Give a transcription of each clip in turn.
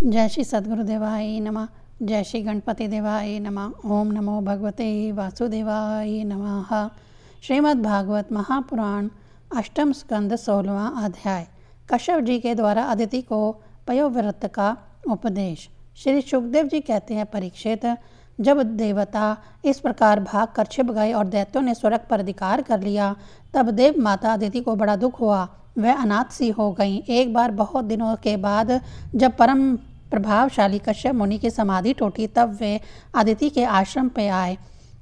जय श्री सद्गुरुदेवाय नमः। जय श्री गणपति देवाय नमः। ओम नमो भगवते वासुदेवाय नमः। श्रीमद् भागवत महापुराण अष्टम स्कंद 16वां अध्याय। कश्यप जी के द्वारा अदिति को पयोव्रत का उपदेश। श्री सुखदेव जी कहते हैं, परीक्षित, जब देवता इस प्रकार भाग कर छिप गए और दैत्यों ने स्वर्ग पर अधिकार कर लिया, तब देव माता अदिति को बड़ा दुख हुआ। वह अनाथ सी हो गईं। एक बार बहुत दिनों के बाद जब परम प्रभावशाली कश्यप मुनि की समाधि टूटी, तब वे अदिति के आश्रम पे आए।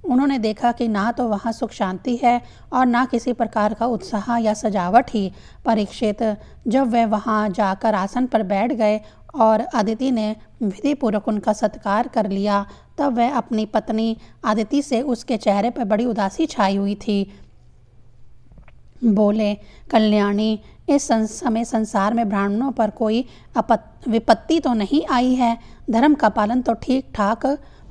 उन्होंने देखा कि ना तो वहाँ सुख शांति है और ना किसी प्रकार का उत्साह या सजावट ही। परीक्षित, जब वे वहाँ जाकर आसन पर बैठ गए और अदिति ने विधि पूर्वक उनका सत्कार कर लिया, तब वह अपनी पत्नी अदिति से उसके चेहरे पर बड़ी उदासी छाई हुई थी। बोले, कल्याणी, इस समय संसार में ब्राह्मणों पर कोई विपत्ति तो नहीं आई है। धर्म का पालन तो ठीक ठाक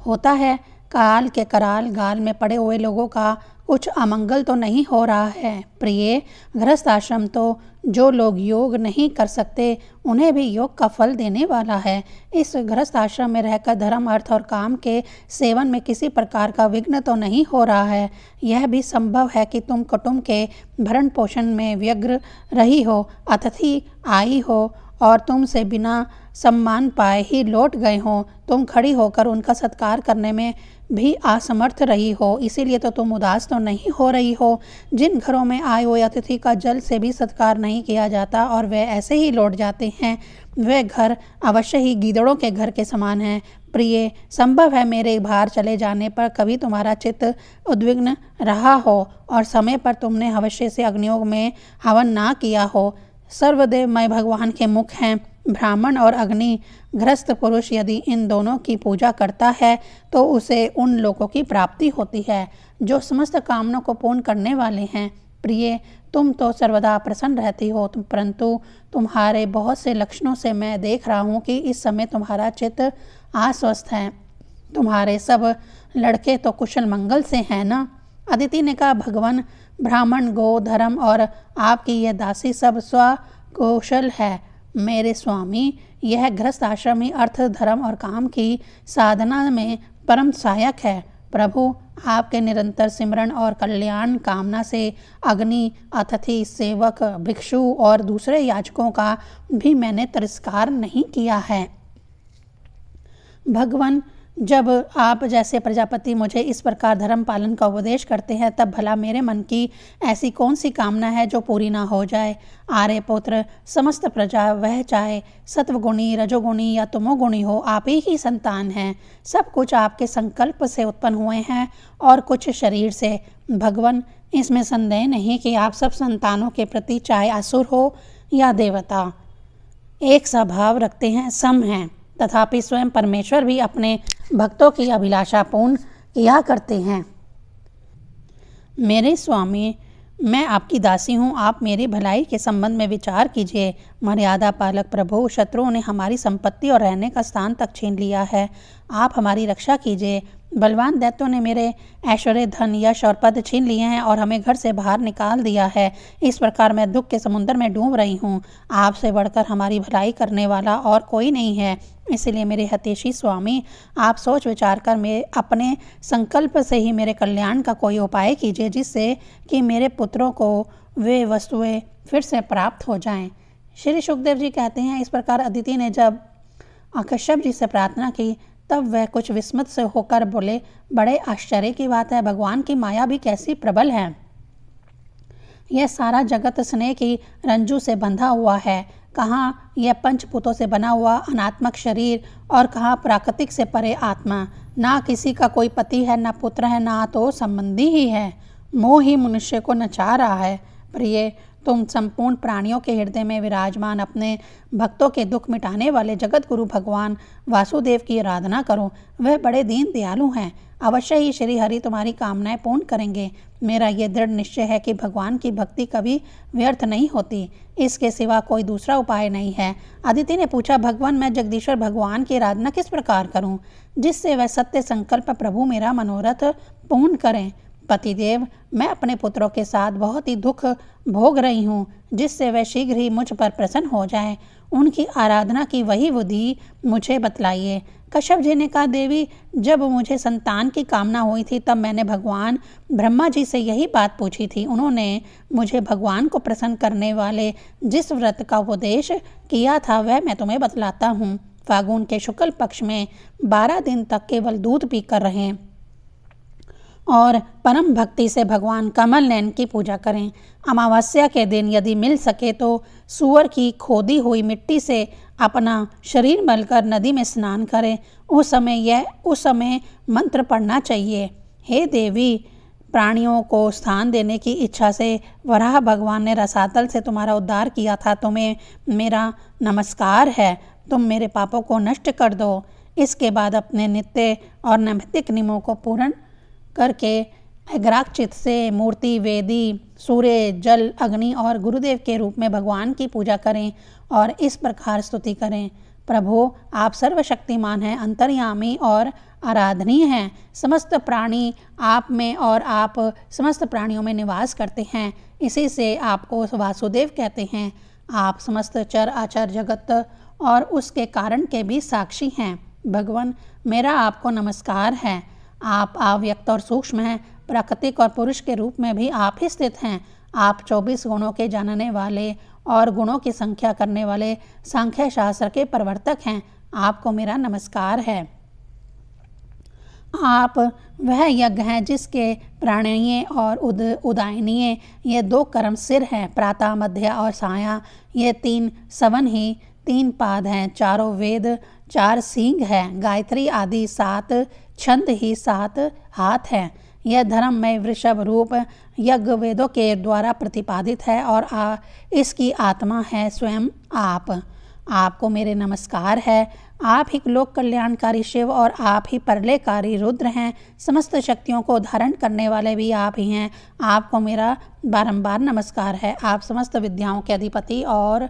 होता है। काल के कराल गाल में पड़े हुए लोगों का कुछ अमंगल तो नहीं हो रहा है। प्रिय, गृहस्थ आश्रम तो जो लोग योग नहीं कर सकते उन्हें भी योग का फल देने वाला है। इस गृहस्थ आश्रम में रहकर धर्म, अर्थ और काम के सेवन में किसी प्रकार का विघ्न तो नहीं हो रहा है। यह भी संभव है कि तुम कुटुंब के भरण पोषण में व्यग्र रही हो, अतिथि आई हो और तुमसे बिना सम्मान पाए ही लौट गए हो। तुम खड़ी होकर उनका सत्कार करने में भी असमर्थ रही हो, इसीलिए तो तुम उदास तो नहीं हो रही हो। जिन घरों में आए हुए अतिथि का जल से भी सत्कार नहीं किया जाता और वे ऐसे ही लौट जाते हैं, वे घर अवश्य ही गीदड़ों के घर के समान हैं। प्रिय, संभव है मेरे बाहर चले जाने पर कभी तुम्हारा चित्त उद्विग्न रहा हो और समय पर तुमने अवश्य से अग्नियोग में हवन ना किया हो। सर्वदेवमय भगवान के मुख हैं। ब्राह्मण और अग्नि गृहस्थ पुरुष यदि इन दोनों की पूजा करता है तो उसे उन लोगों की प्राप्ति होती है जो समस्त कामनाओं को पूर्ण करने वाले हैं। प्रिय, तुम तो सर्वदा प्रसन्न रहती हो, परंतु तुम्हारे बहुत से लक्षणों से मैं देख रहा हूँ कि इस समय तुम्हारा चित्त अस्वस्थ है। तुम्हारे सब लड़के तो कुशल मंगल से हैं ना? अदिति ने कहा, भगवान, ब्राह्मण, गो, धर्म और आपकी यह दासी सब स्वकुशल है। मेरे स्वामी, यह गृहस्थ आश्रम ही अर्थ, धर्म और काम की साधना में परम सहायक है। प्रभु, आपके निरंतर सिमरन और कल्याण कामना से अग्नि, अतिथि, सेवक, भिक्षु और दूसरे याचकों का भी मैंने तिरस्कार नहीं किया है। भगवान, जब आप जैसे प्रजापति मुझे इस प्रकार धर्म पालन का उपदेश करते हैं, तब भला मेरे मन की ऐसी कौन सी कामना है जो पूरी ना हो जाए। आर्यपुत्र, समस्त प्रजा, वह चाहे सत्वगुणी, रजोगुणी या तमोगुणी हो, आप ही की संतान हैं। सब कुछ आपके संकल्प से उत्पन्न हुए हैं और कुछ शरीर से। भगवान, इसमें संदेह नहीं कि आप सब संतानों के प्रति, चाहे असुर हो या देवता, एक स्वभाव रखते हैं, सम हैं। तथापि स्वयं परमेश्वर भी अपने भक्तों की अभिलाषा पूर्ण किया करते हैं। मेरे स्वामी, मैं आपकी दासी हूँ, आप मेरी भलाई के संबंध में विचार कीजिए। मर्यादा पालक प्रभु, शत्रुओं ने हमारी संपत्ति और रहने का स्थान तक छीन लिया है, आप हमारी रक्षा कीजिए। बलवान दैत्यों ने मेरे ऐश्वर्य, धन, यश और पद छीन लिए हैं और हमें घर से बाहर निकाल दिया है। इस प्रकार मैं दुख के समुद्र में डूब रही हूँ। आपसे बढ़कर हमारी भलाई करने वाला और कोई नहीं है। इसलिए मेरे हितैषी स्वामी, आप सोच विचार कर मेरे अपने संकल्प से ही मेरे कल्याण का कोई उपाय कीजिए, जिससे कि मेरे पुत्रों को वे वस्तुएं फिर से प्राप्त हो जाएं। श्री सुखदेव जी कहते हैं, इस प्रकार अदिति ने जब कश्यप जी से प्रार्थना की, तब वह कुछ विस्मित से होकर बोले, बड़े आश्चर्य की बात है, भगवान की माया भी कैसी प्रबल है। यह सारा जगत स्नेह की रंजू से बंधा हुआ है। कहाँ यह पंचभूतों से बना हुआ अनात्मक शरीर और कहाँ प्राकृतिक से परे आत्मा। ना किसी का कोई पति है, ना पुत्र है, ना तो संबंधी ही है। मोह ही मनुष्य को नचा रहा है। प्रिय, तुम संपूर्ण प्राणियों के हृदय में विराजमान अपने भक्तों के दुख मिटाने वाले जगत गुरु भगवान वासुदेव की आराधना करो। वह बड़े दीन दयालु हैं। अवश्य ही श्री हरि तुम्हारी कामनाएं पूर्ण करेंगे। मेरा यह दृढ़ निश्चय है कि भगवान की भक्ति कभी व्यर्थ नहीं होती। इसके सिवा कोई दूसरा उपाय नहीं है। अदिति ने पूछा, भगवान, मैं जगदीश्वर भगवान की आराधना किस प्रकार करूं, जिससे वह सत्य संकल्प प्रभु मेरा मनोरथ पूर्ण करें। पतिदेव, मैं अपने पुत्रों के साथ बहुत ही दुख भोग रही हूँ, जिससे वे शीघ्र ही मुझ पर प्रसन्न हो जाएं। उनकी आराधना की वही विधि मुझे बतलाइए। कश्यप जी ने कहा, देवी, जब मुझे संतान की कामना हुई थी तब मैंने भगवान ब्रह्मा जी से यही बात पूछी थी। उन्होंने मुझे भगवान को प्रसन्न करने वाले जिस व्रत का उपदेश किया था वह मैं तुम्हें बतलाता हूँ। फागुन के शुक्ल पक्ष में 12 दिन तक केवल दूध पीकर रहें और परम भक्ति से भगवान कमल नयन की पूजा करें। अमावस्या के दिन यदि मिल सके तो सूअर की खोदी हुई मिट्टी से अपना शरीर मलकर नदी में स्नान करें। उस समय मंत्र पढ़ना चाहिए। हे देवी, प्राणियों को स्थान देने की इच्छा से वराह भगवान ने रसातल से तुम्हारा उद्धार किया था। तुम्हें मेरा नमस्कार है। तुम मेरे पापों को नष्ट कर दो। इसके बाद अपने नित्य और नैमित्तिक नियमों को पूर्ण करके एग्राक चित्त से मूर्ति, वेदी, सूर्य, जल, अग्नि और गुरुदेव के रूप में भगवान की पूजा करें और इस प्रकार स्तुति करें, प्रभु, आप सर्वशक्तिमान हैं, अंतर्यामी और आराधनीय हैं। समस्त प्राणी आप में और आप समस्त प्राणियों में निवास करते हैं। इसी से आपको वासुदेव कहते हैं। आप समस्त चर आचर जगत और उसके कारण के भी साक्षी हैं। भगवान, मेरा आपको नमस्कार है। आप अव्यक्त और सूक्ष्म हैं। प्राकृतिक और पुरुष के रूप में भी आप ही स्थित हैं। आप 24 गुणों के जानने वाले और गुणों की संख्या करने वाले सांख्य शास्त्र के प्रवर्तक हैं। आपको मेरा नमस्कार है। आप वह यज्ञ हैं जिसके प्राणनीय और उदायनीय ये 2 कर्म सिर हैं। प्रातः, मध्य और साया ये 3 सवन ही 3 पाद हैं। चारों वेद 4 सींग हैं। गायत्री आदि 7 छंद ही 7 हाथ हैं। यह धर्म में वृषभ रूप यज्ञ वेदों के द्वारा प्रतिपादित है और इसकी आत्मा है स्वयं आप। आपको मेरे नमस्कार है। आप ही लोक कल्याणकारी शिव और आप ही परलयकारी रुद्र हैं। समस्त शक्तियों को धारण करने वाले भी आप ही हैं। आपको मेरा बारंबार नमस्कार है। आप समस्त विद्याओं के अधिपति और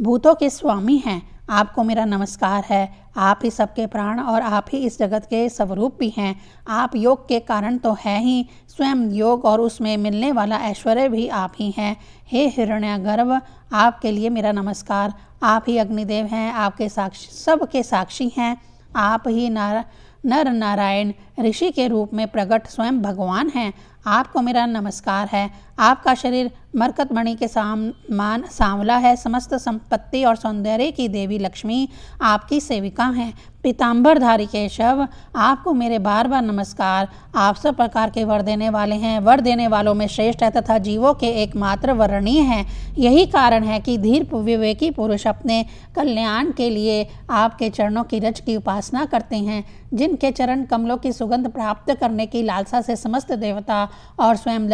भूतों के स्वामी हैं। आपको मेरा नमस्कार है। आप ही सबके प्राण और आप ही इस जगत के स्वरूप भी हैं। आप योग के कारण तो है ही, स्वयं योग और उसमें मिलने वाला ऐश्वर्य भी आप ही हैं। हे हिरण्यगर्भ, आपके लिए मेरा नमस्कार। आप ही अग्निदेव हैं। आपके साक्षी सबके साक्षी हैं। आप ही नर नारायण ऋषि के रूप में प्रकट स्वयं भगवान हैं। आपको मेरा नमस्कार है। आपका शरीर मरकतमणि के समान सांवला है। समस्त संपत्ति और सौंदर्य की देवी लक्ष्मी आपकी सेविका हैं। पीताम्बरधारी केशव, आपको मेरे बार बार नमस्कार। आप सब प्रकार के वर देने वाले हैं। वर देने वालों में श्रेष्ठ है तथा जीवों के एकमात्र वर्णीय हैं। यही कारण है कि धीर विवेकी पुरुष अपने कल्याण के लिए आपके चरणों की रज की उपासना करते हैं। जिनके चरण कमलों की सुगंध प्राप्त करने की लालसा से समस्त देवता और स्वयं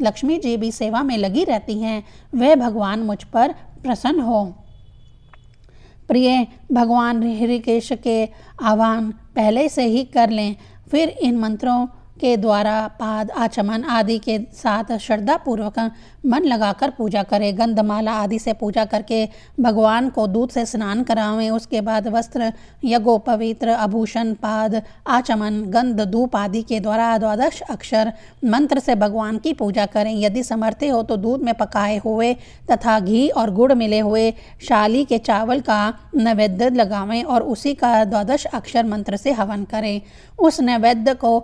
लक्ष्मी जी भी सेवा में लगी रहती हैं, वे भगवान मुझ पर प्रसन्न हो। प्रिय भगवान ऋषिकेश के आह्वान पहले से ही कर लें। फिर इन मंत्रों के द्वारा पाद आचमन आदि के साथ श्रद्धापूर्वक मन लगाकर पूजा करें। गंधमाला आदि से पूजा करके भगवान को दूध से स्नान करावें। उसके बाद वस्त्र, यज्ञोपवीत्र, आभूषण, पाद आचमन, गंध, धूप आदि के द्वारा 12 अक्षर मंत्र से भगवान की पूजा करें। यदि समर्थ हो तो दूध में पकाए हुए तथा घी और गुड़ मिले हुए शाली के चावल का नैवेद्य लगावें और उसी का 12 अक्षर मंत्र से हवन करें। उस नैवेद्य को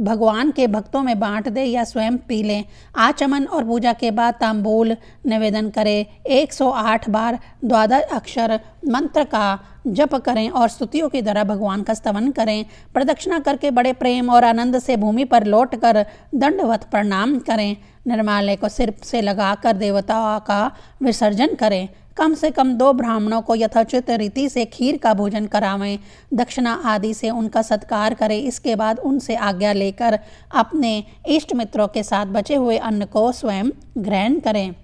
भगवान के भक्तों में बांट दे या स्वयं पी लें। आचमन और पूजा के बाद तांबूल निवेदन करें। 108 बार 12 अक्षर मंत्र का जप करें और स्तुतियों की तरह भगवान का स्तवन करें। प्रदक्षिणा करके बड़े प्रेम और आनंद से भूमि पर लौटकर दंडवत प्रणाम करें। निर्माल्य को सिर से लगाकर देवताओं का विसर्जन करें। कम से कम 2 ब्राह्मणों को यथोचित रीति से खीर का भोजन करावें। दक्षिणा आदि से उनका सत्कार करें। इसके बाद उनसे आज्ञा लेकर अपने इष्ट मित्रों के साथ बचे हुए अन्न को स्वयं ग्रहण करें।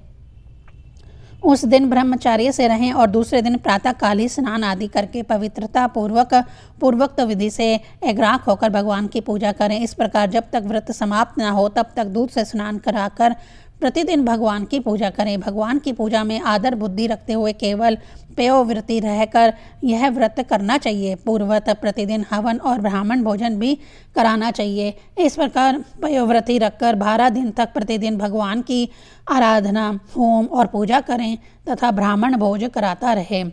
उस दिन ब्रह्मचार्य से रहें और दूसरे दिन प्रातःकाल ही स्नान आदि करके पवित्रता पूर्वक विधि से एग्राक होकर भगवान की पूजा करें। इस प्रकार जब तक व्रत समाप्त न हो तब तक दूध से स्नान कराकर प्रतिदिन भगवान की पूजा करें। भगवान की पूजा में आदर बुद्धि रखते हुए केवल पयोव्रती रहकर यह व्रत करना चाहिए। पूर्वत प्रतिदिन हवन और ब्राह्मण भोजन भी कराना चाहिए। इस प्रकार पयोव्रती रखकर 12 दिन तक प्रतिदिन भगवान की आराधना, होम और पूजा करें तथा ब्राह्मण भोज कराता रहे।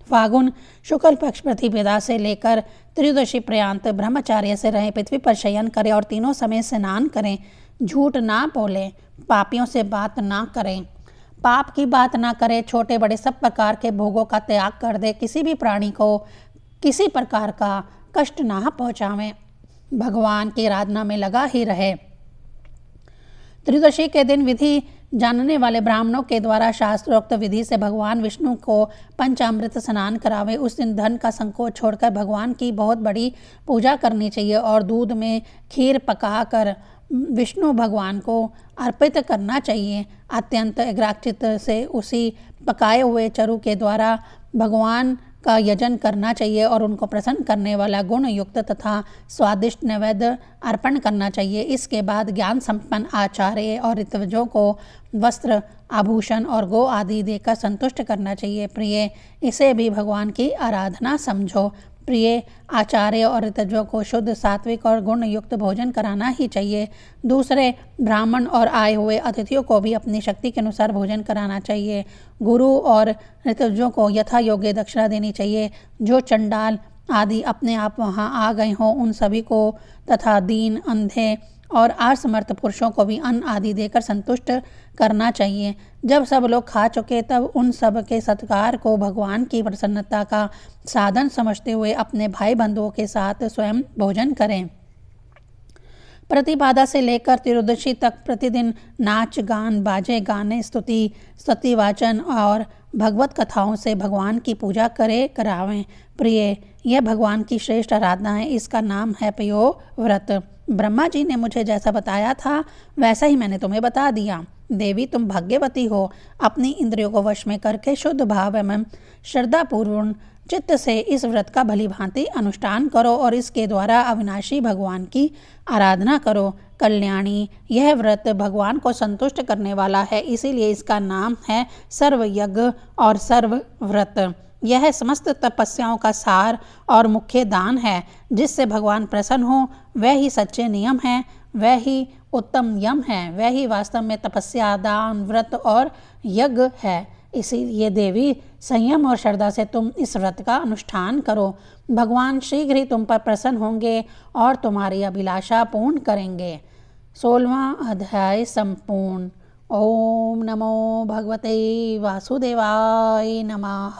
फागुन शुक्ल पक्ष प्रतिपदा से लेकर त्रयोदशी पर्यंत ब्रह्मचार्य से रहें, पृथ्वी पर शयन करें और तीनों समय स्नान करें। झूठ ना बोलें, पापियों से बात ना करें, पाप की बात ना करें, छोटे बड़े सब प्रकार के भोगों का त्याग कर दे, किसी भी प्राणी को किसी प्रकार का कष्ट ना पहुँचावें, भगवान की आराधना में लगा ही रहे। त्रयोदशी के दिन विधि जानने वाले ब्राह्मणों के द्वारा शास्त्रोक्त विधि से भगवान विष्णु को पंचामृत स्नान करावे। उस दिन धन का संकोच छोड़कर भगवान की बहुत बड़ी पूजा करनी चाहिए और दूध में खीर पकाकर विष्णु भगवान को अर्पित करना चाहिए। अत्यंत एकाग्रचित्त से उसी पकाए हुए चरु के द्वारा भगवान का यजन करना चाहिए और उनको प्रसन्न करने वाला गुण युक्त तथा स्वादिष्ट नैवेद्य अर्पण करना चाहिए। इसके बाद ज्ञान संपन्न आचार्य और ऋतवजों को वस्त्र, आभूषण और गो आदि देकर संतुष्ट करना चाहिए। प्रिय, इसे भी भगवान की आराधना समझो। प्रिय, आचार्य और ऋतजों को शुद्ध, सात्विक और गुण युक्त भोजन कराना ही चाहिए। दूसरे ब्राह्मण और आए हुए अतिथियों को भी अपनी शक्ति के अनुसार भोजन कराना चाहिए। गुरु और ऋतजों को यथा योग्य दक्षिणा देनी चाहिए। जो चंडाल आदि अपने आप वहां आ गए हों उन सभी को तथा दीन, अंधे और असमर्थ पुरुषों को भी अन्न आदि देकर संतुष्ट करना चाहिए। जब सब लोग खा चुके तब उन सब के सत्कार को भगवान की प्रसन्नता का साधन समझते हुए अपने भाई बंधुओं के साथ स्वयं भोजन करें। प्रतिपदा से लेकर त्रयोदशी तक प्रतिदिन नाच, गान, बाजे, गाने, स्तुति वाचन और भगवत कथाओं से भगवान की पूजा करावें। प्रिय, यह भगवान की श्रेष्ठ आराधना है। इसका नाम है पयोव्रत। ब्रह्मा जी ने मुझे जैसा बताया था वैसा ही मैंने तुम्हें बता दिया। देवी, तुम भाग्यवती हो। अपनी इंद्रियों को वश में करके शुद्ध भाव एवं श्रद्धापूर्वक चित्त से इस व्रत का भली भांति अनुष्ठान करो और इसके द्वारा अविनाशी भगवान की आराधना करो। कल्याणी, यह व्रत भगवान को संतुष्ट करने वाला है, इसीलिए इसका नाम है सर्वयज्ञ और सर्वव्रत। यह समस्त तपस्याओं का सार और मुख्य दान है। जिससे भगवान प्रसन्न हो वह ही सच्चे नियम है, वह ही उत्तम यम है, वह ही वास्तव में तपस्या, दान, व्रत और यज्ञ है। इसीलिए देवी, संयम और श्रद्धा से तुम इस व्रत का अनुष्ठान करो। भगवान शीघ्र ही तुम पर प्रसन्न होंगे और तुम्हारी अभिलाषा पूर्ण करेंगे। 16वां अध्याय संपूर्ण। ओम नमो भगवते वासुदेवाय नमः।